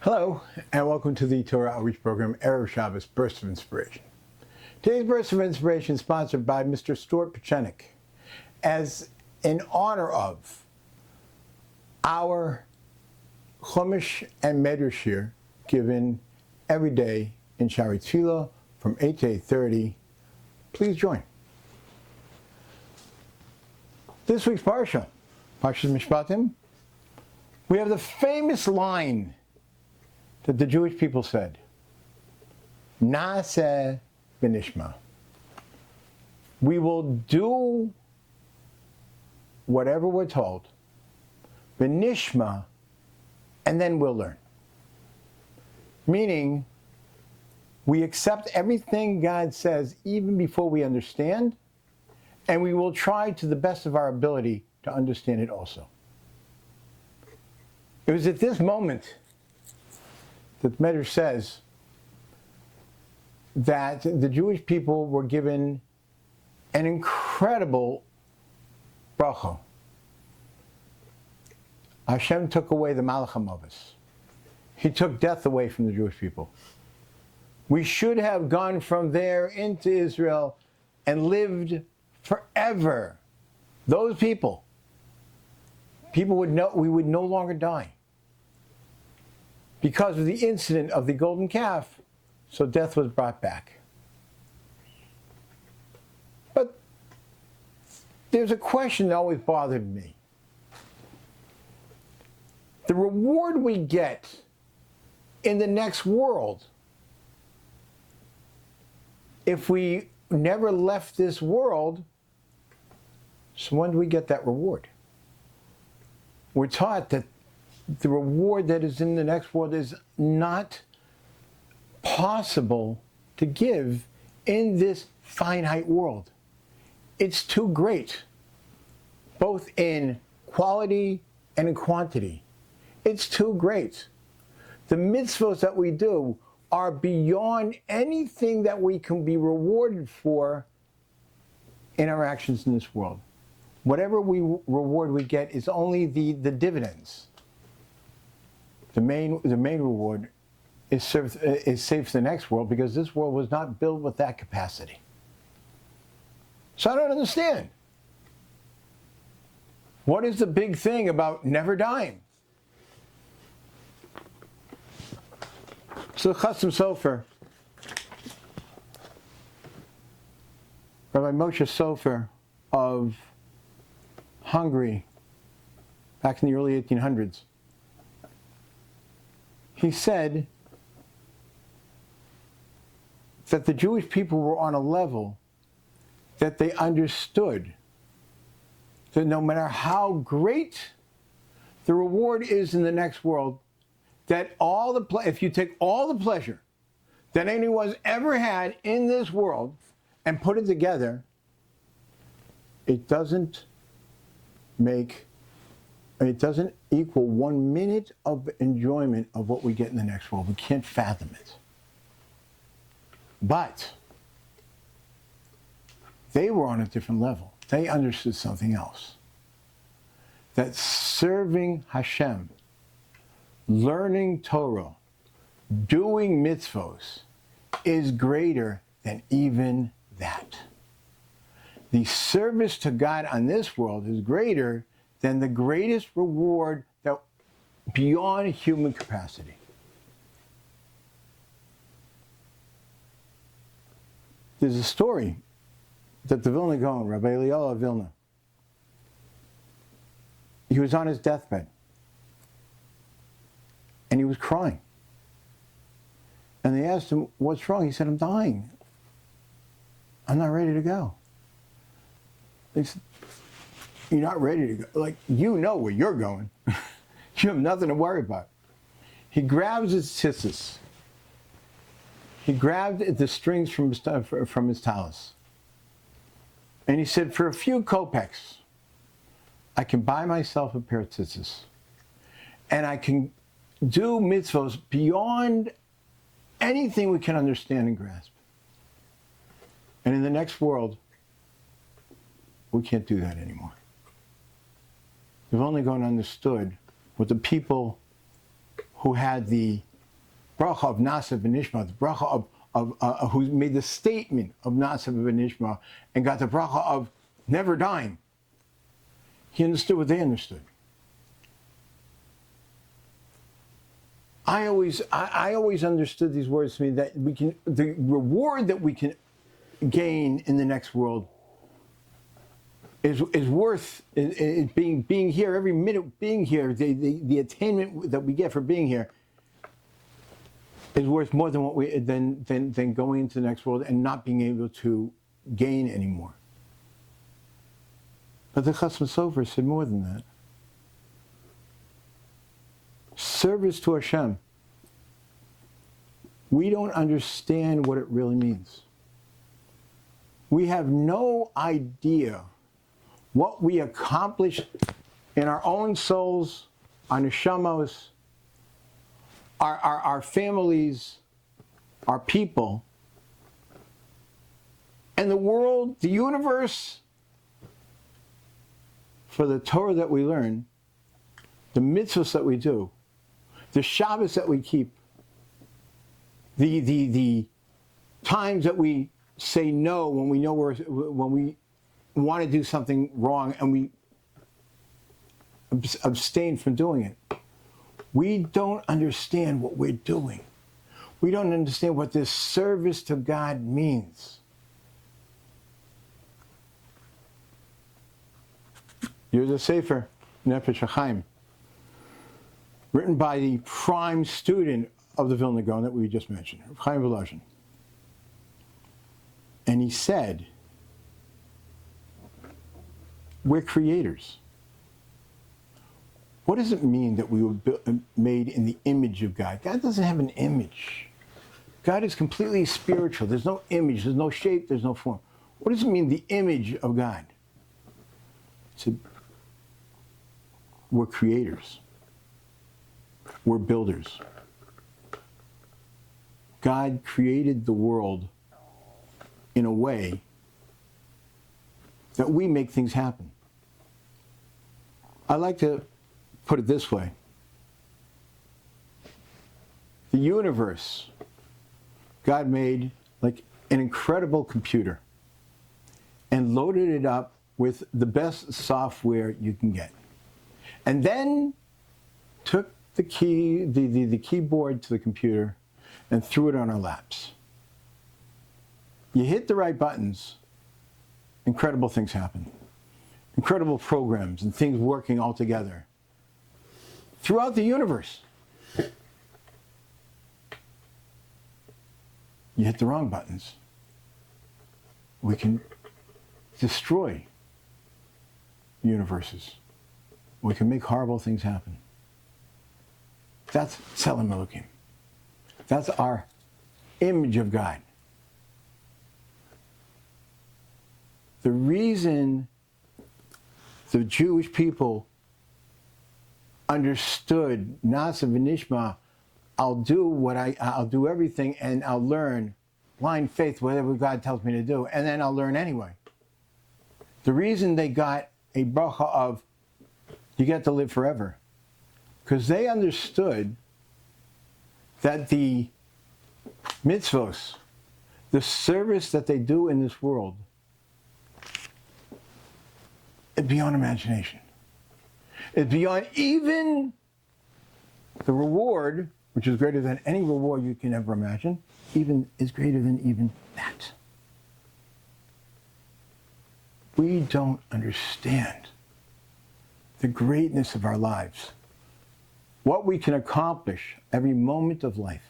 Hello, and welcome to the Torah Outreach Program, Erev Shabbos Burst of Inspiration. Today's Burst of Inspiration is sponsored by Mr. Stuart Pechenik as in honor of our Chumash and Medrash year given every day in Shari Tefillah from 8 to 8:30. Please join. This week's Parsha, Parshas Mishpatim, we have the famous line that the Jewish people said, Naaseh v'nishma. We will do whatever we're told, v'nishma, and then we'll learn. Meaning, we accept everything God says even before we understand, and we will try to the best of our ability to understand it also. It was at this moment that the Medrash says that the Jewish people were given an incredible bracha. Hashem took away the Malach HaMavis. He took death away from the Jewish people. We should have gone from there into Israel and lived forever. Those people would know, we would no longer die. Because of the incident of the golden calf, so death was brought back. But there's a question that always bothered me. The reward we get in the next world, if we never left this world, so when do we get that reward? We're taught that the reward that is in the next world is not possible to give in this finite world. It's too great, both in quality and in quantity. It's too great. The mitzvahs that we do are beyond anything that we can be rewarded for in our actions in this world. Whatever reward we get is only the dividends. The main reward is saved for the next world, because this world was not built with that capacity. So I don't understand. What is the big thing about never dying? So Chasam Sofer, Rabbi Moshe Sofer of Hungary, back in the early 1800s, he said that the Jewish people were on a level that they understood that no matter how great the reward is in the next world, that if you take all the pleasure that anyone's ever had in this world and put it together, it doesn't equal 1 minute of enjoyment of what we get in the next world. We can't fathom it. But they were on a different level. They understood something else. That serving Hashem, learning Torah, doing mitzvos is greater than even that. The service to God on this world is greater than the greatest reward that beyond human capacity. There's a story that the Vilna Gaon, Rabbi Yisroel of Vilna, he was on his deathbed and he was crying. And they asked him, "What's wrong?" He said, "I'm dying. I'm not ready to go." They said, "You're not ready to go. Like, you know where you're going. You have nothing to worry about." He grabs his tzitzis. He grabbed the strings from his tallis. And he said, "For a few kopecks, I can buy myself a pair of tzitzis. And I can do mitzvos beyond anything we can understand and grasp. And in the next world, we can't do that anymore." We've only gone understood what the people who had the bracha of Nasa v'nishma, the bracha of who made the statement of Nasa v'nishma and got the bracha of never dying. He understood what they understood. I always understood these words to me that we can, the reward that we can gain in the next world is worth being here, every minute being here, the attainment that we get for being here is worth more than what we than going into the next world and not being able to gain anymore. But the Chasam Sofer said more than that. Service to Hashem. We don't understand what it really means. We have no idea what we accomplish in our own souls, our neshamos, our families, our people, and the world, the universe, for the Torah that we learn, the mitzvahs that we do, the Shabbos that we keep, the times that we say no when we know when we want to do something wrong and we abstain from doing it. We don't understand what we're doing. We don't understand what this service to God means. Here's a Sefer, Nefesh HaChaim, written by the prime student of the Vilna Gaon that we just mentioned, Chaim Volozhin. And he said, we're creators. What does it mean that we were made in the image of God? God doesn't have an image. God is completely spiritual. There's no image, there's no shape, there's no form. What does it mean, the image of God? He said, we're creators. We're builders. God created the world in a way that we make things happen. I like to put it this way. The universe, God made like an incredible computer and loaded it up with the best software you can get. And then took the keyboard to the computer and threw it on our laps. You hit the right buttons, incredible things happen. Incredible programs and things working all together throughout the universe. You hit the wrong buttons, we can destroy universes. We can make horrible things happen. That's Tzelem Elokim. That's our image of God. The reason the Jewish people understood Nasa v'nishma, I'll do everything and I'll learn blind faith, whatever God tells me to do, and then I'll learn anyway. The reason they got a bracha of you get to live forever, because they understood that the mitzvos, the service that they do in this world, it's beyond imagination. It's beyond even the reward, which is greater than any reward you can ever imagine, is greater than even that. We don't understand the greatness of our lives, what we can accomplish every moment of life.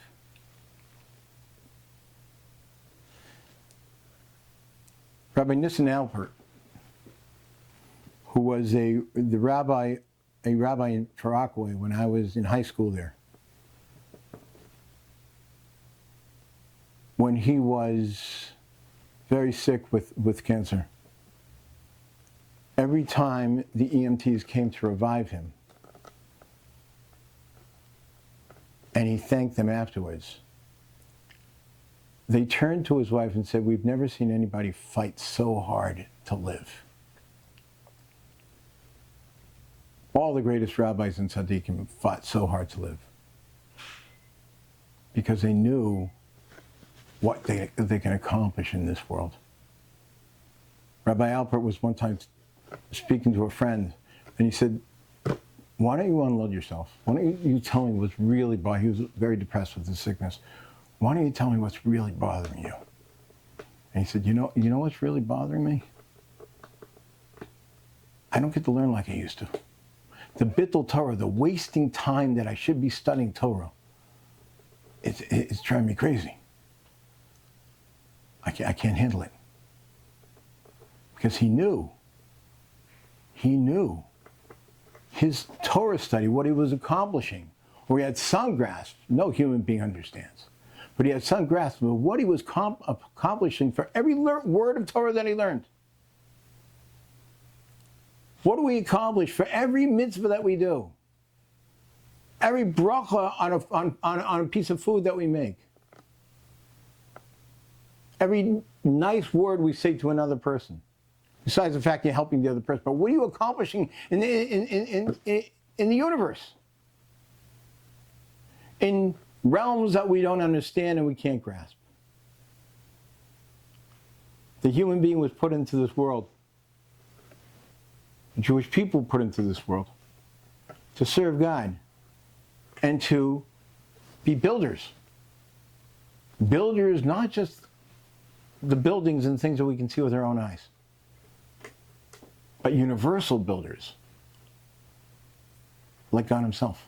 Rabbi Nissen Alpert, who was a rabbi in Torah when I was in high school there, when he was very sick with cancer, every time the EMTs came to revive him, and he thanked them afterwards, they turned to his wife and said, "We've never seen anybody fight so hard to live." All the greatest rabbis and tzaddikim fought so hard to live. because they knew what they can accomplish in this world. Rabbi Alpert was one time speaking to a friend, and he said, why don't you unload yourself? Why don't you tell me what's really bothering you? He was very depressed with his sickness. Why don't you tell me what's really bothering you? And he said, you know what's really bothering me? I don't get to learn like I used to. The bittul Torah, the wasting time that I should be studying Torah, it's driving me crazy. I can't handle it. Because he knew his Torah study, what he was accomplishing, or he had some grasp. No human being understands. But he had some grasp of what he was accomplishing for every word of Torah that he learned. What do we accomplish for every mitzvah that we do? Every bracha on a piece of food that we make. Every nice word we say to another person. Besides the fact you're helping the other person. But what are you accomplishing in the universe? In realms that we don't understand and we can't grasp. The human being was put into this world. The Jewish people put into this world to serve God and to be builders. Builders, not just the buildings and things that we can see with our own eyes, but universal builders, like God himself.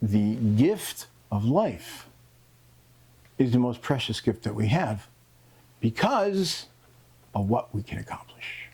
The gift of life is the most precious gift that we have because of what we can accomplish.